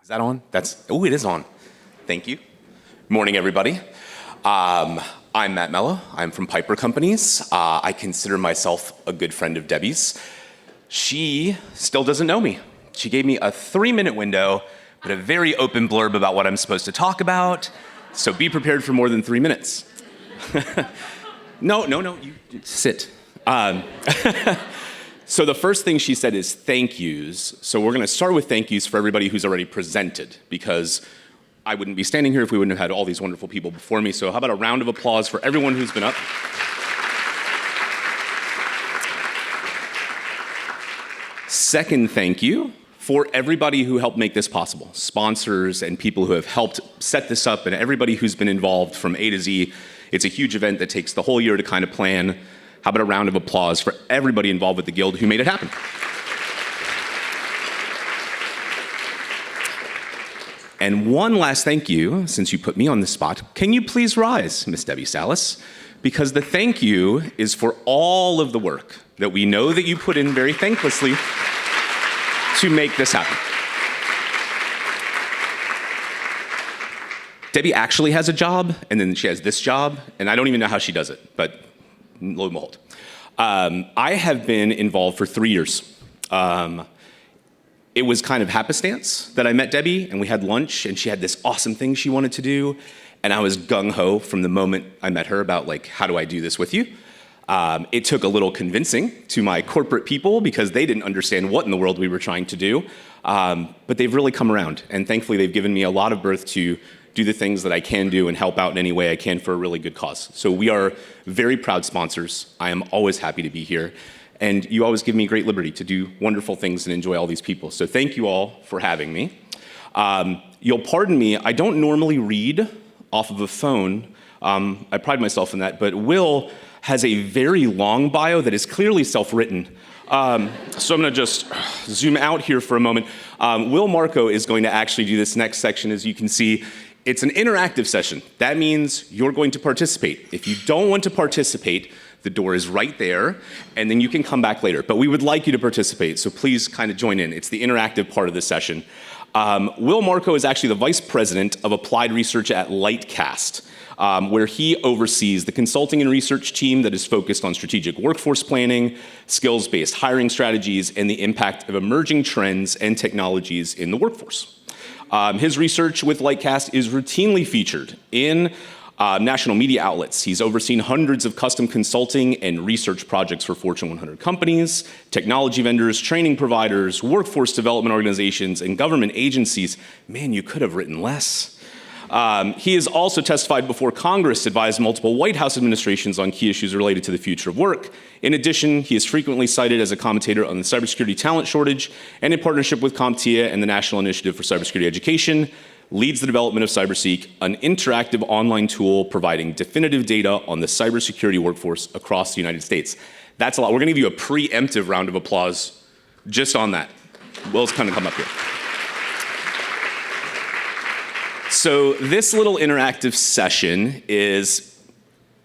Is that on? Oh, it is on. Thank you. Morning, everybody. I'm Matt Mello. I'm from Piper Companies. I consider myself a good friend of Debbie's. She still doesn't know me. She gave me a 3-minute window, but a very open blurb about what I'm supposed to talk about. So be prepared for more than 3 minutes. No, you sit. So the first thing she said is thank yous. So we're gonna start with thank yous for everybody who's already presented, because I wouldn't be standing here if we wouldn't have had all these wonderful people before me. So how about a round of applause for everyone who's been up? Second thank you for everybody who helped make this possible. Sponsors and people who have helped set this up and everybody who's been involved from A to Z. It's a huge event that takes the whole year to kind of plan. How about a round of applause for everybody involved with the Guild who made it happen? And one last thank you, since you put me on the spot. Can you please rise, Miss Debbie Salas? Because the thank you is for all of the work that we know that you put in very thanklessly to make this happen. Debbie actually has a job, and then she has this job, and I don't even know how she does it, but lo and behold. I have been involved for 3 years. It was kind of happenstance that I met Debbie, and we had lunch, and she had this awesome thing she wanted to do, and I was gung-ho from the moment I met her about, like, how do I do this with you? It took a little convincing to my corporate people because they didn't understand what in the world we were trying to do, but they've really come around, and thankfully they've given me a lot of birth to do the things that I can do and help out in any way I can for a really good cause. So we are very proud sponsors. I am always happy to be here. And you always give me great liberty to do wonderful things and enjoy all these people. So thank you all for having me. You'll pardon me, I don't normally read off of a phone. I pride myself in that, but Will has a very long bio that is clearly self-written. So I'm gonna just zoom out here for a moment. Will Markow is going to actually do this next section. As you can see, it's an interactive session. That means you're going to participate. If you don't want to participate, the door is right there, and then you can come back later. But we would like you to participate, so please kind of join in. It's the interactive part of the session. Will Markow is actually the Vice President of Applied Research at Lightcast, where he oversees the consulting and research team that is focused on strategic workforce planning, skills-based hiring strategies, and the impact of emerging trends and technologies in the workforce. His research with Lightcast is routinely featured in national media outlets. He's overseen hundreds of custom consulting and research projects for Fortune 100 companies, technology vendors, training providers, workforce development organizations, and government agencies. Man, you could have written less. He has also testified before Congress, advised multiple White House administrations on key issues related to the future of work. In addition, he is frequently cited as a commentator on the cybersecurity talent shortage, and in partnership with CompTIA and the National Initiative for Cybersecurity Education, leads the development of CyberSeek, an interactive online tool providing definitive data on the cybersecurity workforce across the United States. That's a lot. We're gonna give you a preemptive round of applause just on that. Will's kind of come up here. So this little interactive session is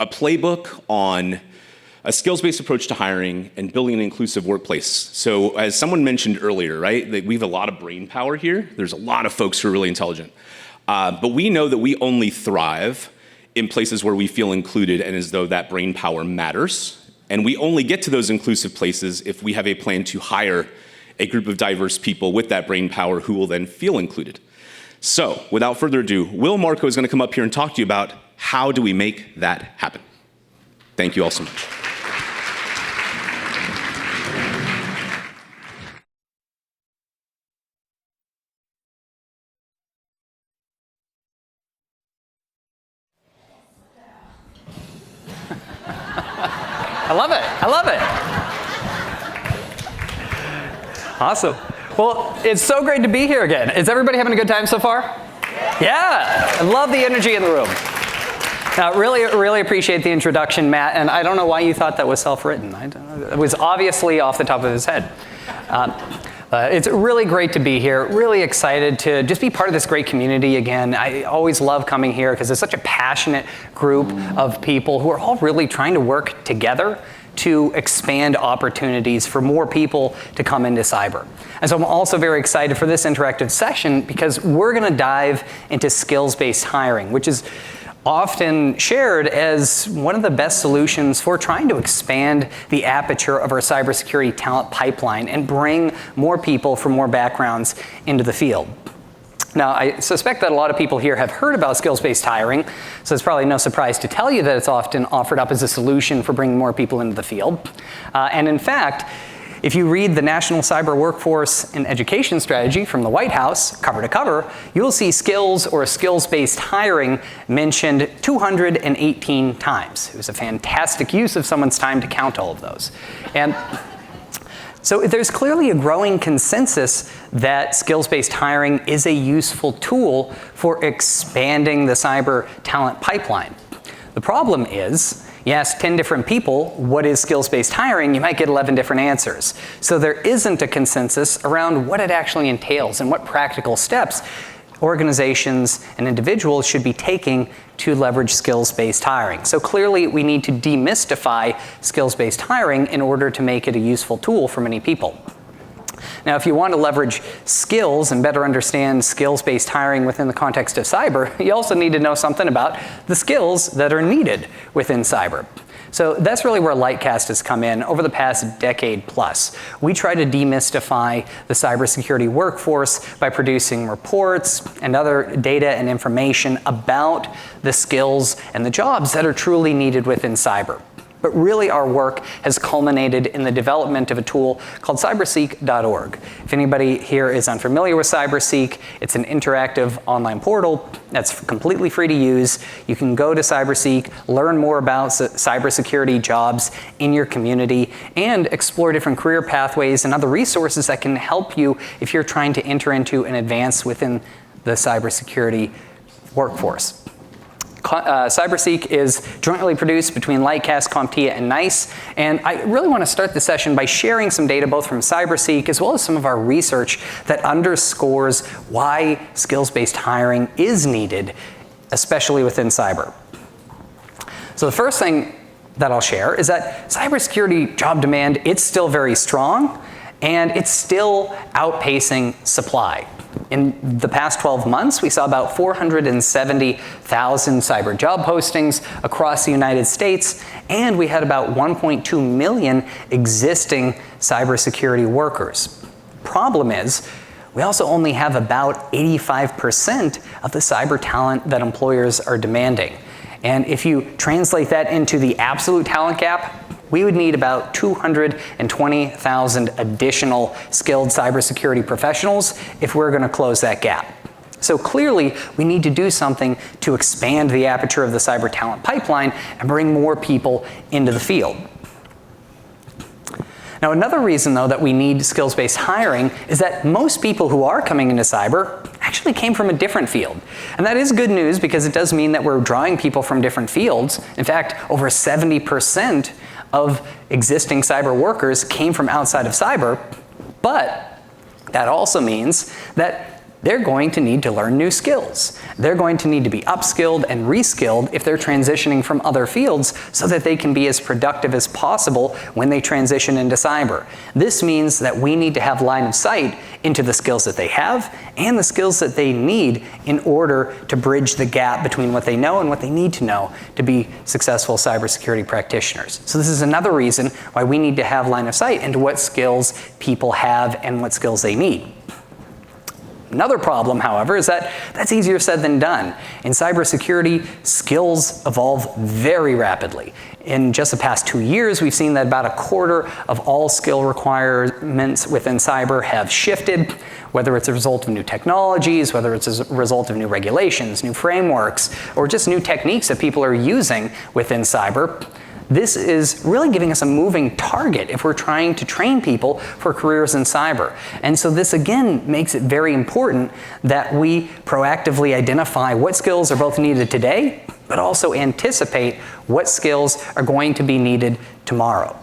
a playbook on a skills-based approach to hiring and building an inclusive workplace. So as someone mentioned earlier, right, we have a lot of brain power here. There's a lot of folks who are really intelligent. But we know that we only thrive in places where we feel included and as though that brain power matters. And we only get to those inclusive places if we have a plan to hire a group of diverse people with that brain power who will then feel included. So, without further ado, Will Markow is going to come up here and talk to you about how do we make that happen. Thank you all so much. I love it. I love it. Awesome. Well, it's so great to be here again. Is everybody having a good time so far? Yeah. I love the energy in the room. Now, really appreciate the introduction, Matt, and I don't know why you thought that was self-written. It was obviously off the top of his head. It's really great to be here, really excited to just be part of this great community again. I always love coming here because it's such a passionate group of people who are all really trying to work together to expand opportunities for more people to come into cyber. And so I'm also very excited for this interactive session because we're going to dive into skills-based hiring, which is often shared as one of the best solutions for trying to expand the aperture of our cybersecurity talent pipeline and bring more people from more backgrounds into the field. Now, I suspect that a lot of people here have heard about skills-based hiring, so it's probably no surprise to tell you that it's often offered up as a solution for bringing more people into the field. And in fact, if you read the National Cyber Workforce and Education Strategy from the White House, cover to cover, you'll see skills or skills-based hiring mentioned 218 times. It was a fantastic use of someone's time to count all of those. And so there's clearly a growing consensus that skills-based hiring is a useful tool for expanding the cyber talent pipeline. The problem is, you ask 10 different people, what is skills-based hiring, you might get 11 different answers. So there isn't a consensus around what it actually entails and what practical steps organizations and individuals should be taking to leverage skills-based hiring. So clearly we need to demystify skills-based hiring in order to make it a useful tool for many people. Now, if you want to leverage skills and better understand skills-based hiring within the context of cyber, you also need to know something about the skills that are needed within cyber. So that's really where Lightcast has come in over the past decade plus. We try to demystify the cybersecurity workforce by producing reports and other data and information about the skills and the jobs that are truly needed within cyber. But really our work has culminated in the development of a tool called cyberseek.org. If anybody here is unfamiliar with CyberSeek, it's an interactive online portal that's completely free to use. You can go to CyberSeek, learn more about cybersecurity jobs in your community, and explore different career pathways and other resources that can help you if you're trying to enter into and advance within the cybersecurity workforce. CyberSeek is jointly produced between Lightcast, CompTIA, and NICE, and I really want to start the session by sharing some data both from CyberSeek as well as some of our research that underscores why skills-based hiring is needed, especially within cyber. So the first thing that I'll share is that cybersecurity job demand, it's still very strong, and it's still outpacing supply. In the past 12 months, we saw about 470,000 cyber job postings across the United States, and we had about 1.2 million existing cybersecurity workers. Problem is, we also only have about 85% of the cyber talent that employers are demanding. And if you translate that into the absolute talent gap, we would need about 220,000 additional skilled cybersecurity professionals if we're going to close that gap. So clearly, we need to do something to expand the aperture of the cyber talent pipeline and bring more people into the field. Now, another reason, though, that we need skills-based hiring is that most people who are coming into cyber actually came from a different field. And that is good news because it does mean that we're drawing people from different fields. In fact, over 70% of existing cyber workers came from outside of cyber, but that also means that they're going to need to learn new skills. They're going to need to be upskilled and reskilled if they're transitioning from other fields so that they can be as productive as possible when they transition into cyber. This means that we need to have line of sight into the skills that they have and the skills that they need in order to bridge the gap between what they know and what they need to know to be successful cybersecurity practitioners. So this is another reason why we need to have line of sight into what skills people have and what skills they need. Another problem, however, is that that's easier said than done. In cybersecurity, skills evolve very rapidly. In just the past 2 years, we've seen that about a quarter of all skill requirements within cyber have shifted, whether it's a result of new technologies, whether it's a result of new regulations, new frameworks, or just new techniques that people are using within cyber. This is really giving us a moving target if we're trying to train people for careers in cyber. And so this again makes it very important that we proactively identify what skills are both needed today, but also anticipate what skills are going to be needed tomorrow.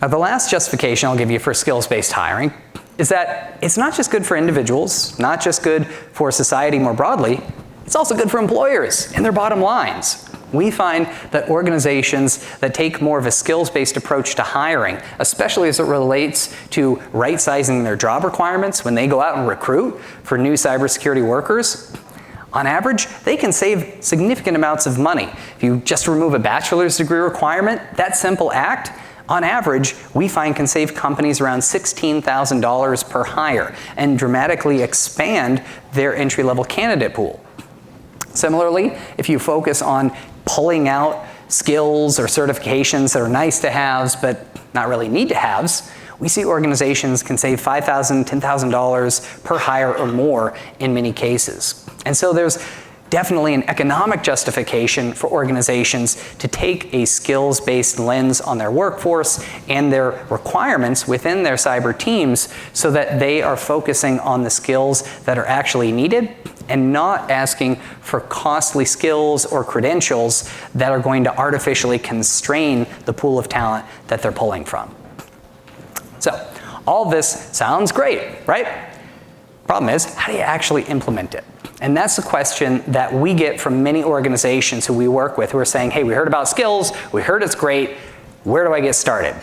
Now, the last justification I'll give you for skills-based hiring is that it's not just good for individuals, not just good for society more broadly, it's also good for employers and their bottom lines. we find that organizations that take more of a skills-based approach to hiring, especially as it relates to right-sizing their job requirements when they go out and recruit for new cybersecurity workers, on average, they can save significant amounts of money. If you just remove a bachelor's degree requirement, that simple act, on average, we find can save companies around $16,000 per hire and dramatically expand their entry-level candidate pool. Similarly, if you focus on pulling out skills or certifications that are nice to haves but not really need to haves, we see organizations can save $5,000, $10,000 per hire or more in many cases. And so there's definitely an economic justification for organizations to take a skills-based lens on their workforce and their requirements within their cyber teams so that they are focusing on the skills that are actually needed and not asking for costly skills or credentials that are going to artificially constrain the pool of talent that they're pulling from. So, all this sounds great, right? Problem is, how do you actually implement it? And that's the question that we get from many organizations who we work with who are saying, hey, we heard about skills, we heard it's great, where do I get started?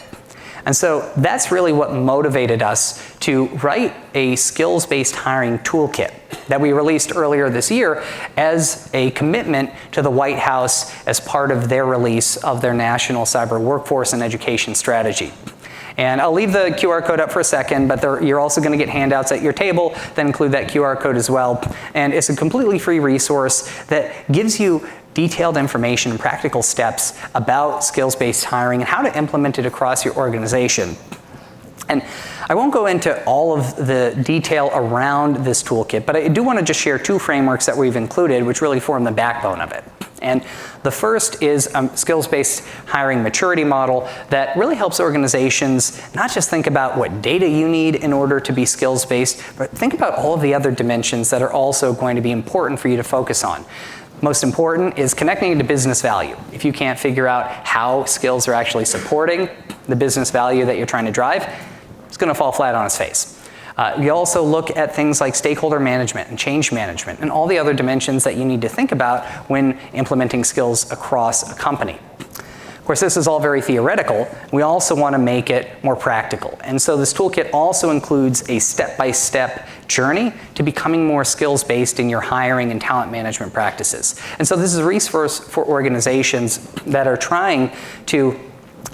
And so that's really what motivated us to write a skills-based hiring toolkit that we released earlier this year as a commitment to the White House as part of their release of their National Cyber Workforce and Education Strategy. And I'll leave the QR code up for a second, but you're also going to get handouts at your table that include that QR code as well. And it's a completely free resource that gives you detailed information and practical steps about skills-based hiring and how to implement it across your organization. And I won't go into all of the detail around this toolkit, but I do want to just share two frameworks that we've included which really form the backbone of it. And the first is a skills-based hiring maturity model that really helps organizations not just think about what data you need in order to be skills-based, but think about all of the other dimensions that are also going to be important for you to focus on. Most important is connecting to business value. If you can't figure out how skills are actually supporting the business value that you're trying to drive, it's going to fall flat on its face. We also look at things like stakeholder management and change management and all the other dimensions that you need to think about when implementing skills across a company. Of course, this is all very theoretical. We also want to make it more practical. And so this toolkit also includes a step-by-step journey to becoming more skills-based in your hiring and talent management practices. And so this is a resource for organizations that are trying to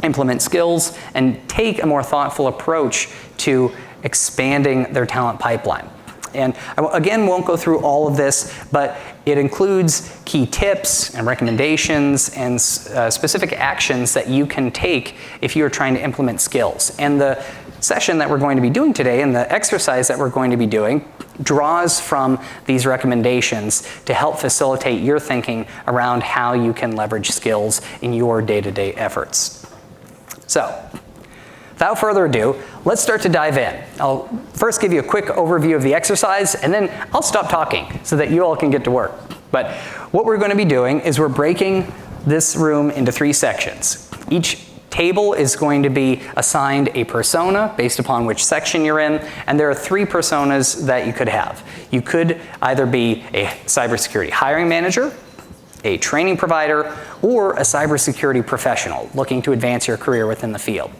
implement skills and take a more thoughtful approach to expanding their talent pipeline. And I, again, won't go through all of this, but it includes key tips and recommendations and specific actions that you can take if you're trying to implement skills. And the session that we're going to be doing today and the exercise that we're going to be doing draws from these recommendations to help facilitate your thinking around how you can leverage skills in your day-to-day efforts. So, without further ado, let's start to dive in. I'll first give you a quick overview of the exercise, and then I'll stop talking so that you all can get to work. But what we're going to be doing is we're breaking this room into 3 sections. Each table is going to be assigned a persona based upon which section you're in, and there are 3 personas that you could have. You could either be a cybersecurity hiring manager, a training provider, or a cybersecurity professional looking to advance your career within the field.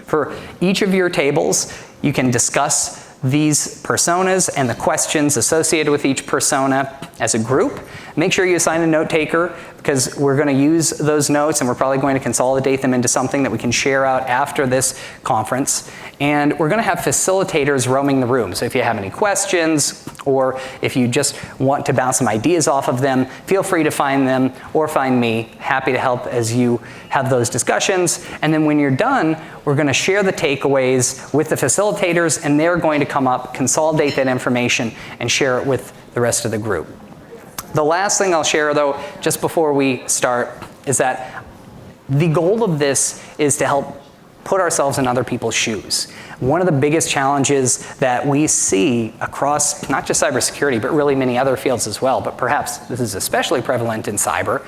For each of your tables, you can discuss these personas and the questions associated with each persona as a group. Make sure you assign a note taker because we're going to use those notes and we're probably going to consolidate them into something that we can share out after this conference. And we're going to have facilitators roaming the room. So if you have any questions or if you just want to bounce some ideas off of them, feel free to find them or find me. Happy to help as you have those discussions. And then when you're done, we're going to share the takeaways with the facilitators and they're going to come up, consolidate that information, and share it with the rest of the group. The last thing I'll share, though, just before we start, is that the goal of this is to help put ourselves in other people's shoes. One of the biggest challenges that we see across not just cybersecurity, but really many other fields as well, but perhaps this is especially prevalent in cyber,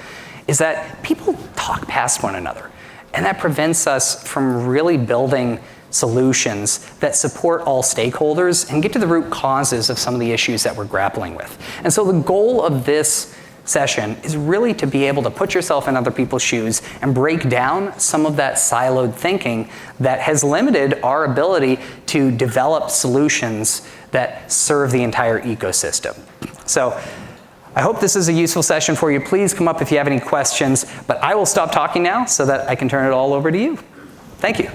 is that people talk past one another. And that prevents us from really building solutions that support all stakeholders and get to the root causes of some of the issues that we're grappling with. And so the goal of this session is really to be able to put yourself in other people's shoes and break down some of that siloed thinking that has limited our ability to develop solutions that serve the entire ecosystem. So I hope this is a useful session for you. Please come up if you have any questions, but I will stop talking now so that I can turn it all over to you. Thank you.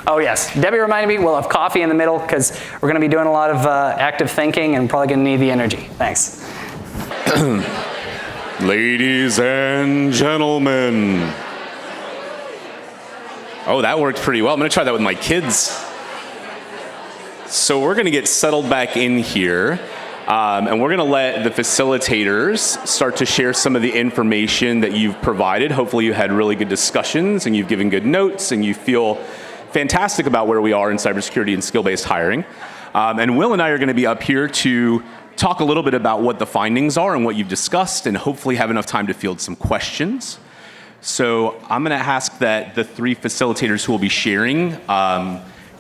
Oh yes, Debbie reminded me we'll have coffee in the middle because we're going to be doing a lot of active thinking and probably going to need the energy. Thanks. Ladies and gentlemen. Oh, that worked pretty well. I'm going to try that with my kids. So we're going to get settled back in here, and we're going to let the facilitators start to share some of the information that you've provided. Hopefully you had really good discussions, and you've given good notes, and you feel fantastic about where we are in cybersecurity and skill-based hiring. And Will and I are going to be up here to talk a little bit about what the findings are and what you've discussed, and hopefully have enough time to field some questions. So I'm going to ask that the three facilitators who will be sharing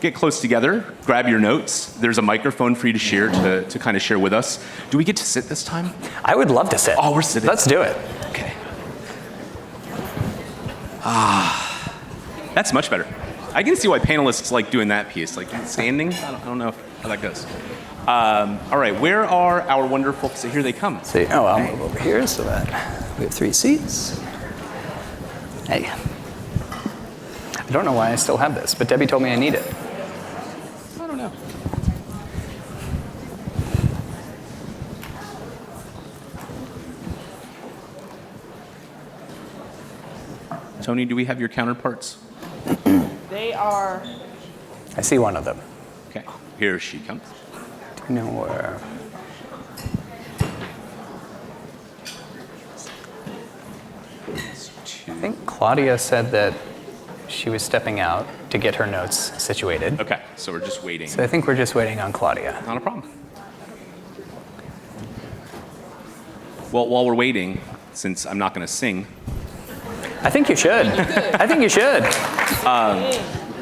get close together, grab your notes. There's a microphone for you to share, to kind of share with us. Do we get to sit this time? I would love to sit. Oh, we're sitting. Let's do it. Okay. That's much better. I can see why panelists like doing that piece, like standing. I don't know how that goes. All right, where are our wonderful, so here they come. See, oh, I'll move over here so that we have 3 seats. Hey. I don't know why I still have this, but Debbie told me I need it. I don't know. Tony, do we have your counterparts? They are. I see one of them. Okay, here she comes. Do you know where? I think Claudia said that she was stepping out to get her notes situated. Okay, so we're just waiting. So I think we're just waiting on Claudia. Not a problem. Well, while we're waiting, since I'm not going to sing. I think you should. I think you should.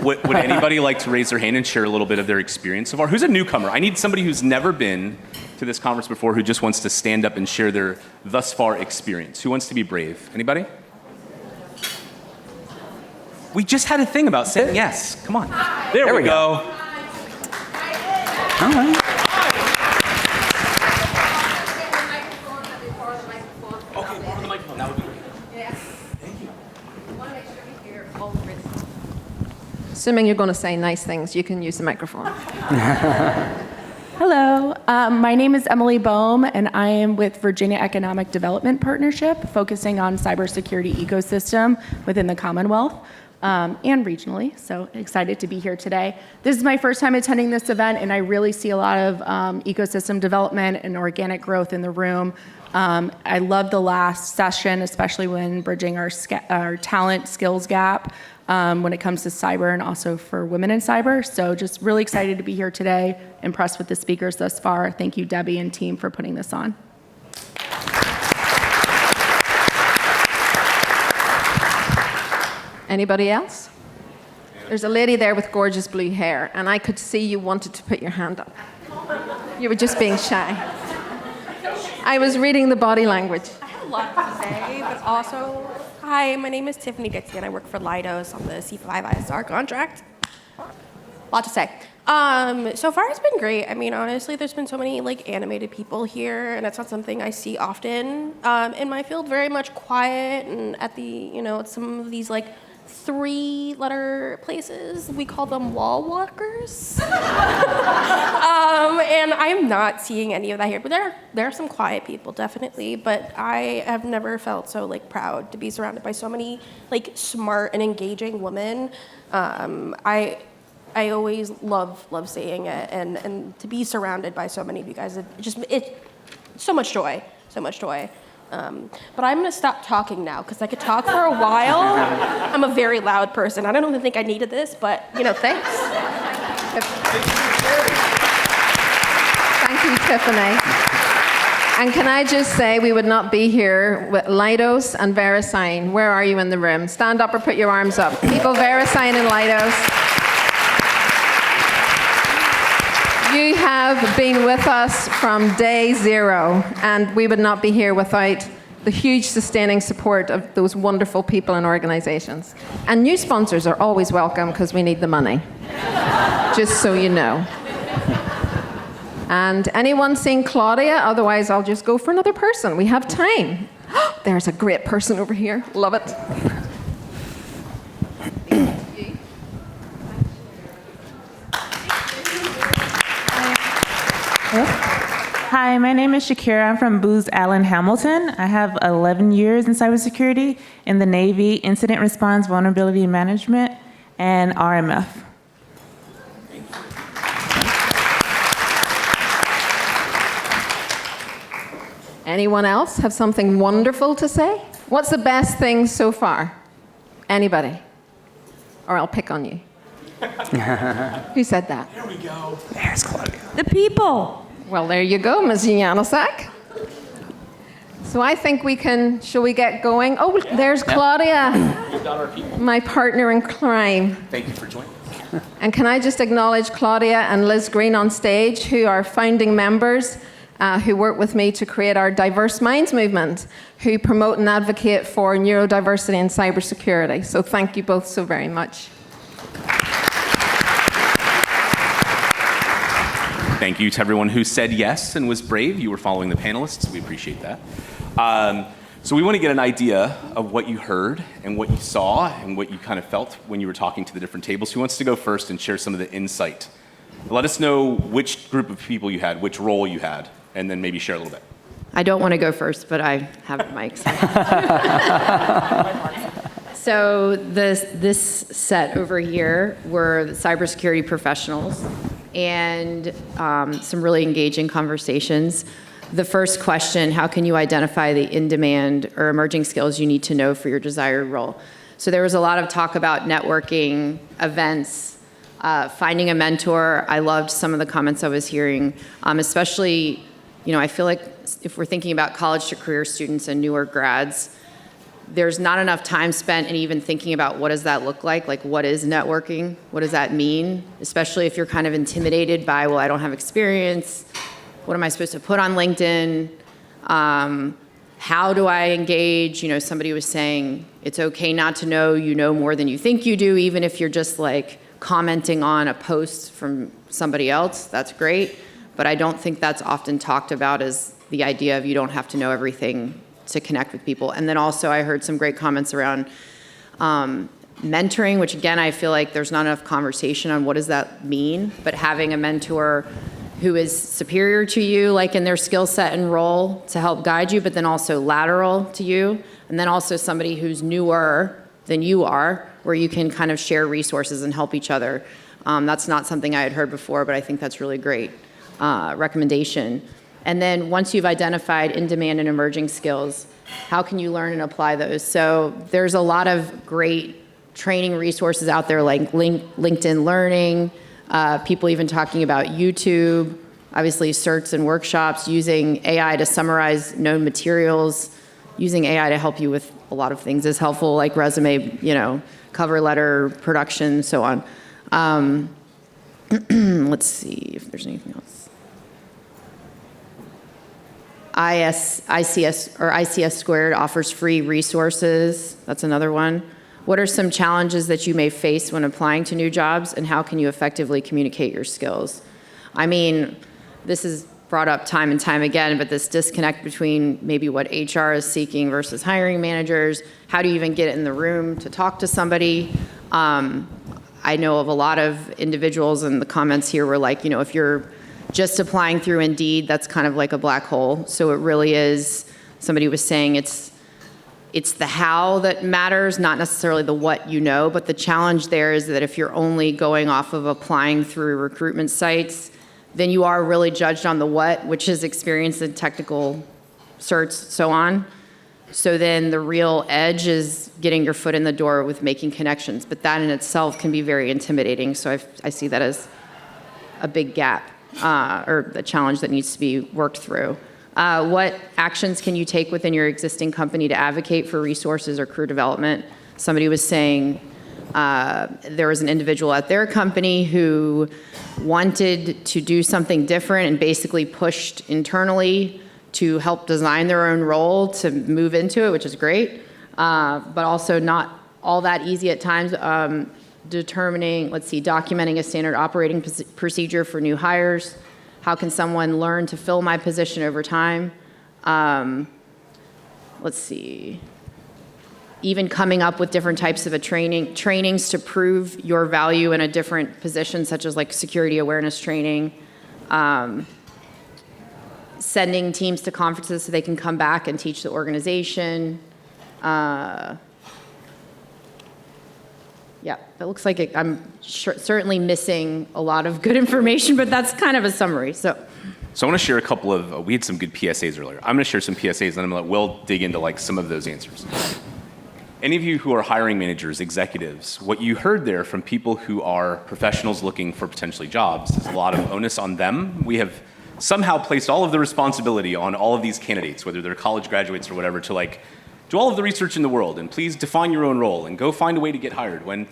Would anybody like to raise their hand and share a little bit of their experience so far? Who's a newcomer? I need somebody who's never been to this conference before who just wants to stand up and share their thus far experience. Who wants to be brave? Anybody? We just had a thing about saying yes. Come on. There we go. All right. Okay, borrow the microphone. That would be great. Assuming you're going to say nice things, you can use the microphone. Hello, my name is Emily Boehm, and I am with Virginia Economic Development Partnership, focusing on cybersecurity ecosystem within the Commonwealth and regionally. So excited to be here today. This is my first time attending this event, and I really see a lot of ecosystem development and organic growth in the room. I love the last session, especially when bridging our talent skills gap when it comes to cyber and also for women in cyber. So just really excited to be here today, impressed with the speakers thus far. Thank you, Debbie and team, for putting this on. Anybody else? There's a lady there with gorgeous blue hair, and I could see you wanted to put your hand up. You were just being shy. I was reading the body language. I have a lot to say, but also, hi, my name is Tiffany Dixie, and I work for Leidos on the C5 ISR contract. A lot to say. So far, it's been great. I mean, honestly, there's been so many animated people here, and it's not something I see often. In my field, very much quiet, and at the at some of these 3-letter places, we call them wall walkers. And I'm not seeing any of that here, but there are some quiet people, definitely. But I have never felt so proud to be surrounded by so many smart and engaging women. I always love seeing it, and to be surrounded by so many of you guys, it's so much joy, so much joy. But I'm going to stop talking now because I could talk for a while. I'm a very loud person. I don't even think I needed this, but thanks. Thank you, Tiffany. And can I just say, we would not be here with Leidos and VeriSign. Where are you in the room? Stand up or put your arms up. People, VeriSign and Leidos. You have been with us from day zero, and we would not be here without the huge sustaining support of those wonderful people and organizations. And new sponsors are always welcome because we need the money, just so you know. And anyone seen Claudia? Otherwise, I'll just go for another person. We have time. There's a great person over here. Love it. Hi, my name is Shakira. I'm from Booz Allen Hamilton. I have 11 years in cybersecurity in the Navy, Incident Response, Vulnerability Management, and RMF. Anyone else have something wonderful to say? What's the best thing so far? Anybody? Or I'll pick on you. Who said that? There we go. There's Claudia. The people. Well, there you go, Ms. Janosak. So I think we can, shall we get going? Oh, there's Claudia, We've got our people. my partner in crime. Thank you for joining us. And can I just acknowledge Claudia and Liz Green on stage, who are founding members, who work with me to create our Diverse Minds movement, who promote and advocate for neurodiversity and cybersecurity. So thank you both so very much. Thank you to everyone who said yes and was brave. You were following the panelists. We appreciate that. So we want to get an idea of what you heard and what you saw and what you kind of felt when you were talking to the different tables. Who wants to go first and share some of the insight? Let us know which group of people you had, which role you had, and then maybe share a little bit. I don't want to go first, but I have mics. So this set over here were the cybersecurity professionals and some really engaging conversations. The first question, how can you identify the in-demand or emerging skills you need to know for your desired role? So there was a lot of talk about networking, events, finding a mentor. I loved some of the comments I was hearing, especially, I feel like if we're thinking about college to career students and newer grads, there's not enough time spent in even thinking about what does that look like what is networking, what does that mean, especially if you're kind of intimidated by, well, I don't have experience, what am I supposed to put on LinkedIn, how do I engage, somebody was saying it's okay not to know you know more than you think you do, even if you're just commenting on a post from somebody else, that's great, but I don't think that's often talked about as the idea of you don't have to know everything to connect with people. And then also I heard some great comments around mentoring, which again, I feel like there's not enough conversation on what does that mean, but having a mentor who is superior to you, in their skill set and role to help guide you, but then also lateral to you, and then also somebody who's newer than you are, where you can kind of share resources and help each other. That's not something I had heard before, but I think that's really great recommendation. And then once you've identified in-demand and emerging skills, how can you learn and apply those? So there's a lot of great training resources out there like LinkedIn Learning, people even talking about YouTube, obviously certs and workshops, using AI to summarize known materials, using AI to help you with a lot of things is helpful, like resume, cover letter, production, so on. Let's see if there's anything else. ICS Squared offers free resources. That's another one. What are some challenges that you may face when applying to new jobs, and how can you effectively communicate your skills? I mean, this is brought up time and time again, but this disconnect between maybe what HR is seeking versus hiring managers. How do you even get in the room to talk to somebody? I know of a lot of individuals, and the comments here were if you're just applying through Indeed, that's kind of like a black hole. So it really is, somebody was saying it's the how that matters, not necessarily the what you know, but the challenge there is that if you're only going off of applying through recruitment sites, then you are really judged on the what, which is experience in technical certs, so on. So then the real edge is getting your foot in the door with making connections, but that in itself can be very intimidating. So I see that as a big gap. Or a challenge that needs to be worked through. What actions can you take within your existing company to advocate for resources or career development? Somebody was saying, There was an individual at their company who wanted to do something different and basically pushed internally to help design their own role to move into it, which is great, but also not all that easy at times. Documenting a standard operating procedure for new hires. How can someone learn to fill my position over time? Even coming up with different types of trainings to prove your value in a different position, such as like security awareness training. Sending teams to conferences so they can come back and teach the organization. Yeah, it looks like I'm certainly missing a lot of good information, but that's kind of a summary. So I want to share a couple of, we had some good PSAs earlier. I'm going to share some PSAs and I'm going to let Will dig into like some of those answers. Any of you who are hiring managers, executives, what you heard there from people who are professionals looking for potentially jobs is a lot of onus on them. We have somehow placed all of the responsibility on all of these candidates, whether they're college graduates or whatever, to like do all of the research in the world and please define your own role and go find a way to get hired, when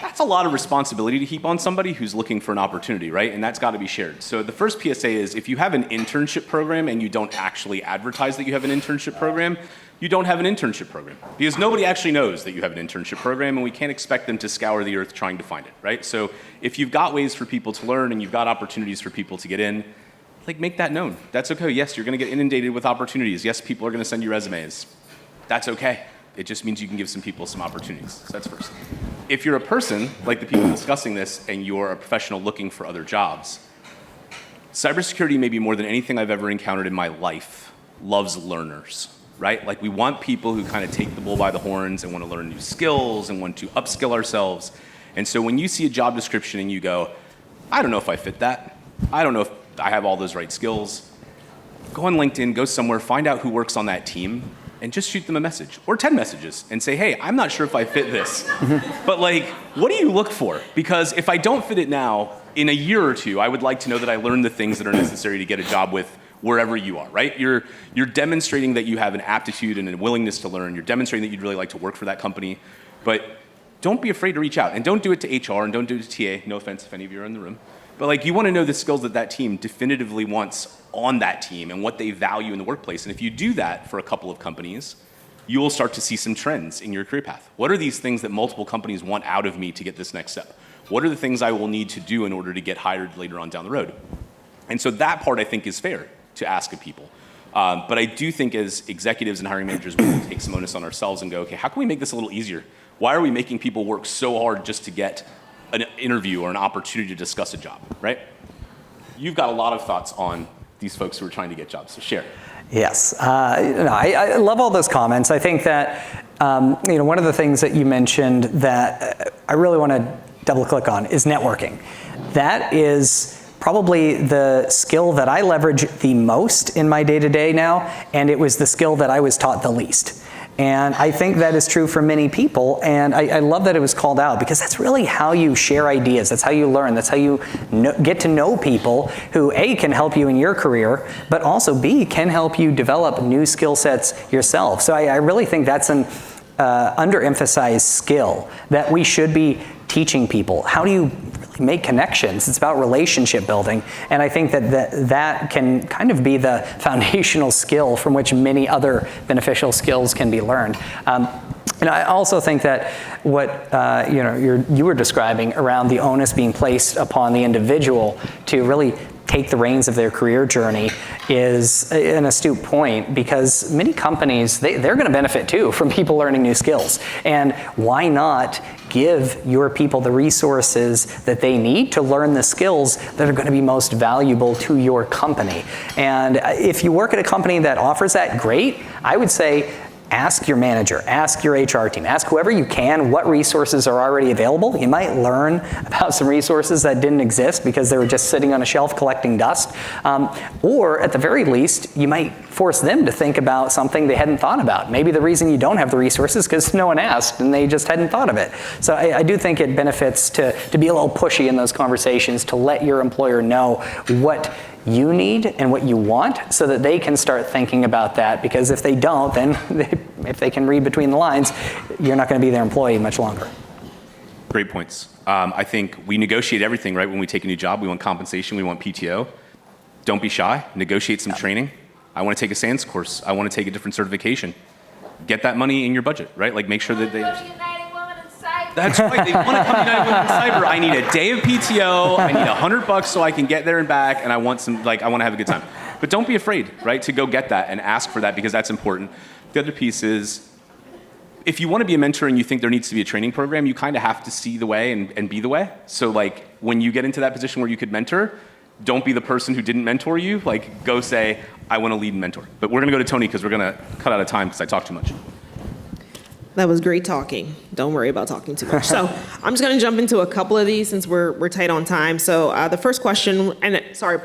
that's a lot of responsibility to heap on somebody who's looking for an opportunity, right? And that's got to be shared. So the first PSA is, if you have an internship program and you don't actually advertise that you have an internship program, you don't have an internship program. Because nobody actually knows that you have an internship program, and we can't expect them to scour the earth trying to find it, right? So if you've got ways for people to learn and you've got opportunities for people to get in, like, make that known. That's okay. Yes, you're going to get inundated with opportunities. Yes, people are going to send you resumes. That's okay. It just means you can give some people some opportunities. So that's first. If you're a person, like the people discussing this, and you're a professional looking for other jobs, cybersecurity, maybe more than anything I've ever encountered in my life, loves learners, right? Like, we want people who kind of take the bull by the horns and want to learn new skills and want to upskill ourselves. And so when you see a job description and you go, I don't know if I fit that. I don't know if I have all those right skills. Go on LinkedIn, go somewhere, find out who works on that team, and just shoot them a message or 10 messages and say, hey, I'm not sure if I fit this, but like, what do you look for? Because if I don't fit it now, in a year or two, I would like to know that I learned the things that are necessary to get a job with wherever you are, right? You're demonstrating that you have an aptitude and a willingness to learn. You're demonstrating that you'd really like to work for that company, but don't be afraid to reach out, and don't do it to HR and don't do it to TA. No offense if any of you are in the room. But like, you want to know the skills that that team definitively wants on that team and what they value in the workplace. And if you do that for a couple of companies, you will start to see some trends in your career path. What are these things that multiple companies want out of me to get this next step? What are the things I will need to do in order to get hired later on down the road? And so that part, I think, is fair to ask of people. But I do think as executives and hiring managers, we need to take some onus on ourselves and go, okay, how can we make this a little easier? Why are we making people work so hard just to get an interview or an opportunity to discuss a job, right? You've got a lot of thoughts on these folks who are trying to get jobs, so share. Yes, I love all those comments. I think that one of the things that you mentioned that I really want to double click on is networking. That is probably the skill that I leverage the most in my day-to-day now, and it was the skill that I was taught the least. And I think that is true for many people, and I love that it was called out, because that's really how you share ideas, that's how you learn, that's how you get to know people who A, can help you in your career, but also B, can help you develop new skill sets yourself. So I really think that's an underemphasized skill that we should be teaching people. How do you really make connections? It's about relationship building. And I think that can kind of be the foundational skill from which many other beneficial skills can be learned. And I also think that what you were describing around the onus being placed upon the individual to really take the reins of their career journey is an astute point, because many companies, they're going to benefit too from people learning new skills. And why not give your people the resources that they need to learn the skills that are going to be most valuable to your company? And if you work at a company that offers that, great. I would say, ask your manager, ask your HR team, ask whoever you can what resources are already available. You might learn about some resources that didn't exist because they were just sitting on a shelf collecting dust. Or at the very least, you might force them to think about something they hadn't thought about. Maybe the reason you don't have the resources is because no one asked and they just hadn't thought of it. So I do think it benefits to be a little pushy in those conversations, to let your employer know what you need and what you want, so that they can start thinking about that, because if they don't, then if they can read between the lines, you're not going to be their employee much longer. Great points. I think we negotiate everything, right? When we take a new job, we want compensation, we want PTO. Don't be shy, negotiate some training. I want to take a SANS course. I want to take a different certification. Get that money in your budget, right? Like make sure that they... That's right, they want to come to United Women in Cyber. I need a day of PTO, I need $100 so I can get there and back, and I want to have a good time. But don't be afraid, right, to go get that and ask for that because that's important. The other piece is, if you want to be a mentor and you think there needs to be a training program, you kind of have to see the way and be the way. So like when you get into that position where you could mentor, don't be the person who didn't mentor you. Like go say, I want to lead and mentor. But we're going to go to Tony because we're going to cut out of time because I talk too much. That was great talking. Don't worry about talking too much. So I'm just going to jump into a couple of these since we're tight on time. So the first question,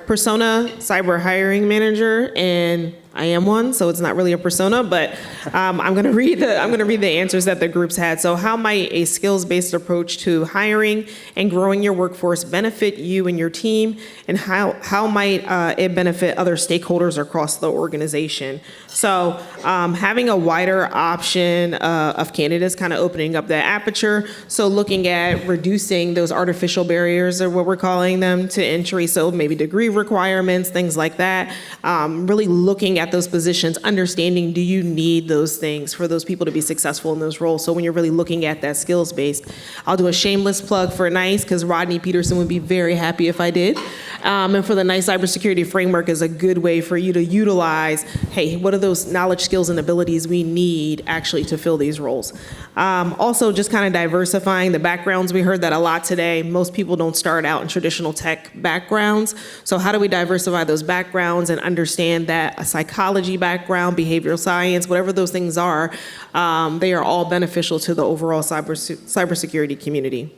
persona cyber hiring manager, and I am one, so it's not really a persona, but I'm going to read the answers that the groups had. So how might a skills-based approach to hiring and growing your workforce benefit you and your team, and how might it benefit other stakeholders across the organization? So having a wider option of candidates, kind of opening up that aperture. So looking at reducing those artificial barriers, or what we're calling them, to entry. So maybe degree requirements, things like that. Really looking at those positions, understanding, do you need those things for those people to be successful in those roles? So when you're really looking at that skills based, I'll do a shameless plug for NICE because Rodney Peterson would be very happy if I did. And for the NICE cybersecurity framework is a good way for you to utilize, hey, what are those knowledge, skills, and abilities we need actually to fill these roles? Also, just kind of diversifying the backgrounds. We heard that a lot today. Most people don't start out in traditional tech backgrounds. So how do we diversify those backgrounds and understand that a psychology background, behavioral science, whatever those things are, they are all beneficial to the overall cybersecurity community.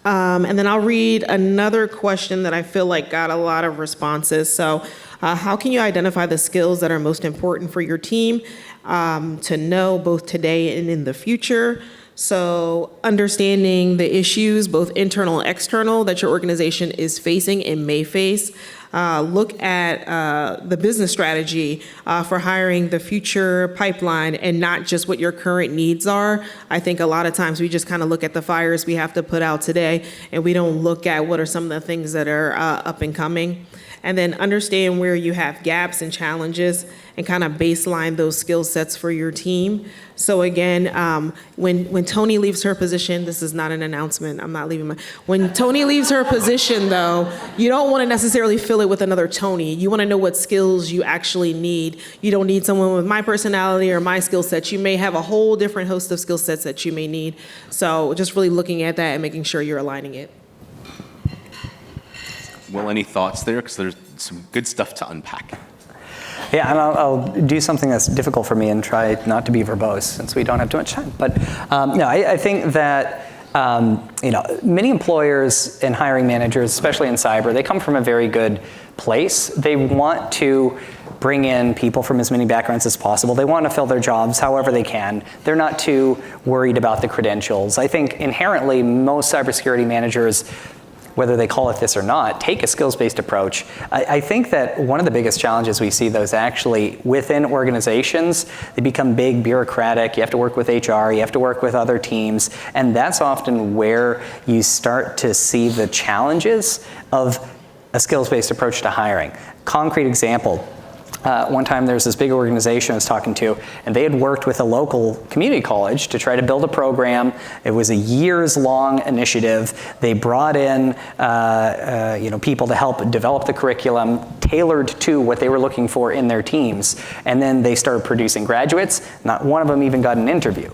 And then I'll read another question that I feel like got a lot of responses. So how can you identify the skills that are most important for your team to know both today and in the future? So understanding the issues, both internal and external, that your organization is facing and may face. Look at the business strategy for hiring the future pipeline and not just what your current needs are. I think a lot of times we just kind of look at the fires we have to put out today and we don't look at what are some of the things that are up and coming. And then understand where you have gaps and challenges and kind of baseline those skill sets for your team. So again, when Tony leaves her position, this is not an announcement, I'm not leaving when Tony leaves her position though, you don't want to necessarily fill it with another Tony. You want to know what skills you actually need. You don't need someone with my personality or my skill sets. You may have a whole different host of skill sets that you may need. So just really looking at that and making sure you're aligning it. Well, any thoughts there? Because there's some good stuff to unpack. Yeah, and I'll do something that's difficult for me and try not to be verbose since we don't have too much time. But I think that many employers and hiring managers, especially in cyber, they come from a very good place. They want to bring in people from as many backgrounds as possible. They want to fill their jobs however they can. They're not too worried about the credentials. I think inherently most cybersecurity managers, whether they call it this or not, take a skills-based approach. I think that one of the biggest challenges we see, though, is actually within organizations, they become big, bureaucratic. You have to work with HR, you have to work with other teams, and that's often where you start to see the challenges of a skills-based approach to hiring. Concrete example. One time there was this big organization I was talking to, and they had worked with a local community college to try to build a program. It was a years-long initiative. They brought in people to help develop the curriculum tailored to what they were looking for in their teams. And then they started producing graduates. Not one of them even got an interview.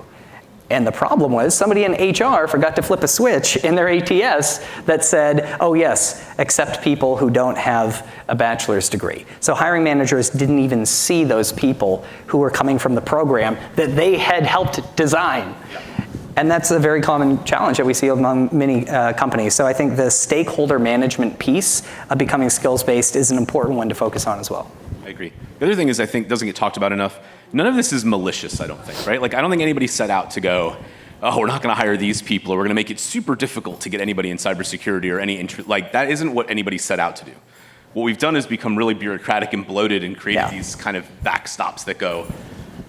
And the problem was somebody in HR forgot to flip a switch in their ATS that said, oh yes, accept people who don't have a bachelor's degree. So hiring managers didn't even see those people who were coming from the program that they had helped design. And that's a very common challenge that we see among many companies. So I think the stakeholder management piece of becoming skills-based is an important one to focus on as well. I agree. The other thing is I think doesn't get talked about enough. None of this is malicious, I don't think, right? Like I don't think anybody set out to go, oh, we're not going to hire these people, or we're going to make it super difficult to get anybody in cybersecurity or any interest. Like that isn't what anybody set out to do. What we've done is become really bureaucratic and bloated and created these kind of backstops that go,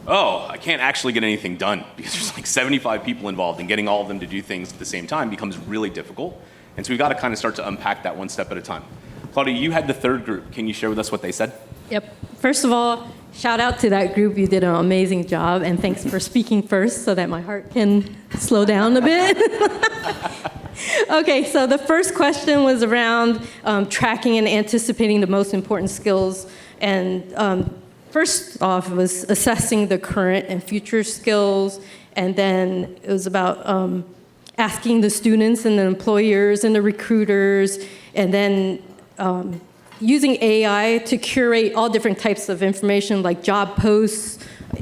oh, I can't actually get anything done because there's like 75 people involved, and getting all of them to do things at the same time becomes really difficult. And so we've got to kind of start to unpack that one step at a time. Claudia, you had the third group. Can you share with us what they said? Yep. First of all, shout out to that group. You did an amazing job, and thanks for speaking first so that my heart can slow down a bit. Okay, so the first question was around tracking and anticipating the most important skills. And first off, it was assessing the current and future skills. And then it was about asking the students and the employers and the recruiters, and then using AI to curate all different types of information like job posts,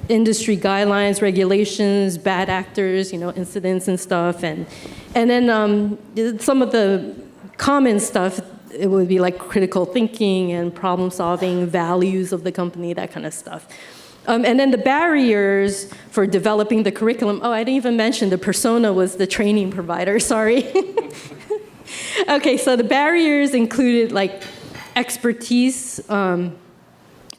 industry guidelines, regulations, bad actors, incidents and stuff. And then some of the common stuff, it would be like critical thinking and problem solving, values of the company, that kind of stuff. And then the barriers for developing the curriculum. Oh, I didn't even mention the persona was the training provider, sorry. Okay, so the barriers included like expertise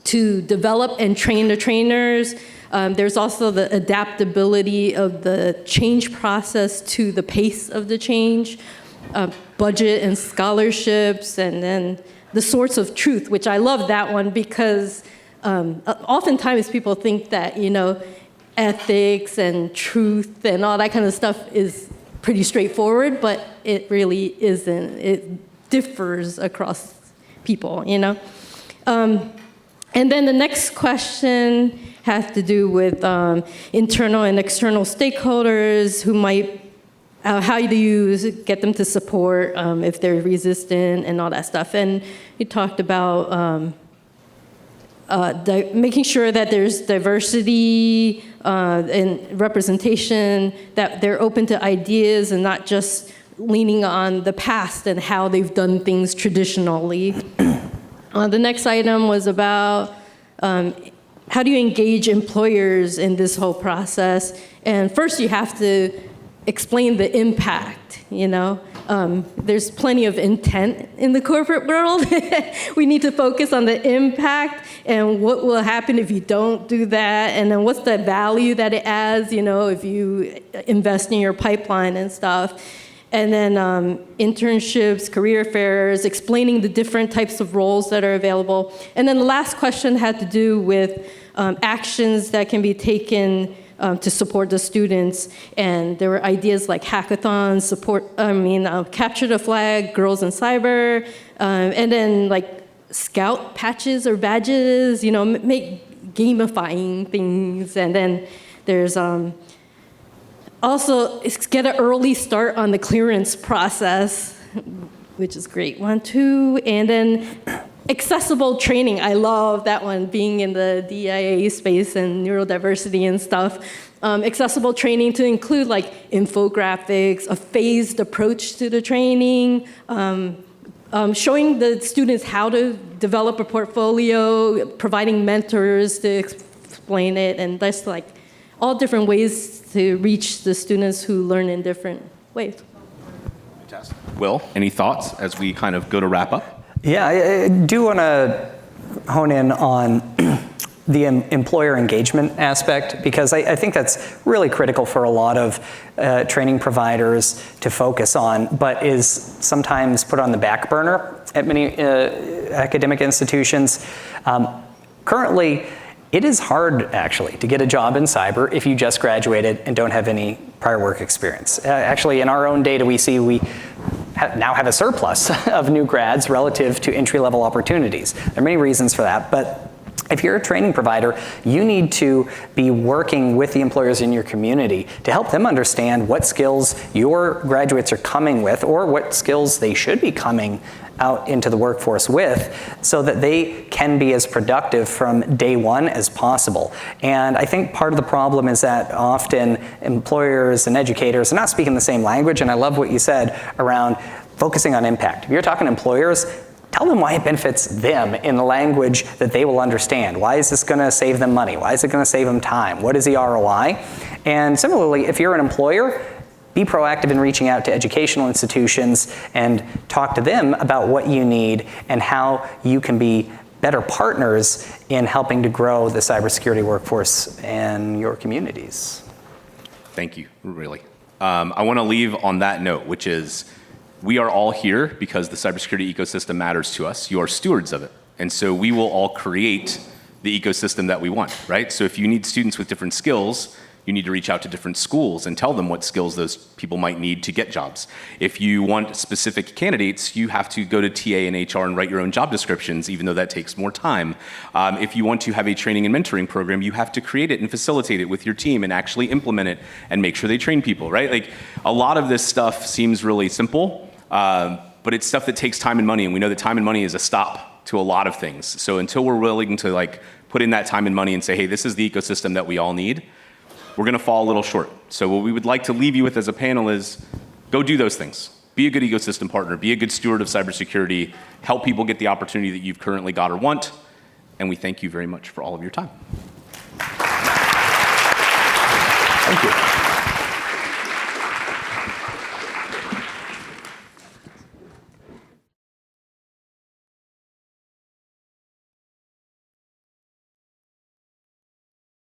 to develop and train the trainers. There's also the adaptability of the change process to the pace of the change, budget and scholarships, and then the source of truth, which I love that one because oftentimes people think that, ethics and truth and all that kind of stuff is pretty straightforward, but it really isn't. It differs across people, And then the next question has to do with internal and external stakeholders who might, how do you get them to support if they're resistant and all that stuff. And we talked about making sure that there's diversity and representation, that they're open to ideas and not just leaning on the past and how they've done things traditionally. The next item was about how do you engage employers in this whole process? And first you have to explain the impact, There's plenty of intent in the corporate world. We need to focus on the impact and what will happen if you don't do that, and then what's the value that it adds, if you invest in your pipeline and stuff. And then internships, career fairs, explaining the different types of roles that are available. And then the last question had to do with actions that can be taken to support the students. And there were ideas like hackathons, capture the flag, girls in cyber, and then like scout patches or badges, make gamifying things. And then there's also, get an early start on the clearance process, which is great. 1, 2, and then accessible training. I love that one, being in the DIA space and neurodiversity and stuff. Accessible training to include like infographics, a phased approach to the training, showing the students how to develop a portfolio, providing mentors to explain it, and that's like all different ways to reach the students who learn in different ways. Fantastic. Will, any thoughts as we kind of go to wrap up? Yeah, I do want to hone in on the employer engagement aspect, because I think that's really critical for a lot of training providers to focus on, but is sometimes put on the back burner at many academic institutions. Currently, it is hard, actually, to get a job in cyber if you just graduated and don't have any prior work experience. Actually, in our own data, we see we now have a surplus of new grads relative to entry-level opportunities. There are many reasons for that, but if you're a training provider, you need to be working with the employers in your community to help them understand what skills your graduates are coming with, or what skills they should be coming out into the workforce with, so that they can be as productive from day one as possible. And I think part of the problem is that often employers and educators are not speaking the same language, and I love what you said around focusing on impact. If you're talking to employers, tell them why it benefits them in the language that they will understand. Why is this going to save them money? Why is it going to save them time? What is the ROI? And similarly, if you're an employer, be proactive in reaching out to educational institutions and talk to them about what you need and how you can be better partners in helping to grow the cybersecurity workforce in your communities. Thank you, really. I want to leave on that note, which is we are all here because the cybersecurity ecosystem matters to us. You are stewards of it. And so we will all create the ecosystem that we want, right? So if you need students with different skills, you need to reach out to different schools and tell them what skills those people might need to get jobs. If you want specific candidates, you have to go to TA and HR and write your own job descriptions, even though that takes more time. If you want to have a training and mentoring program, you have to create it and facilitate it with your team and actually implement it and make sure they train people, right? Like, a lot of this stuff seems really simple, but it's stuff that takes time and money, and we know that time and money is a stop to a lot of things. So until we're willing to like put in that time and money and say, hey, this is the ecosystem that we all need, we're going to fall a little short. So what we would like to leave you with as a panel is go do those things. Be a good ecosystem partner. Be a good steward of cybersecurity. Help people get the opportunity that you've currently got or want. And we thank you very much for all of your time. Thank you.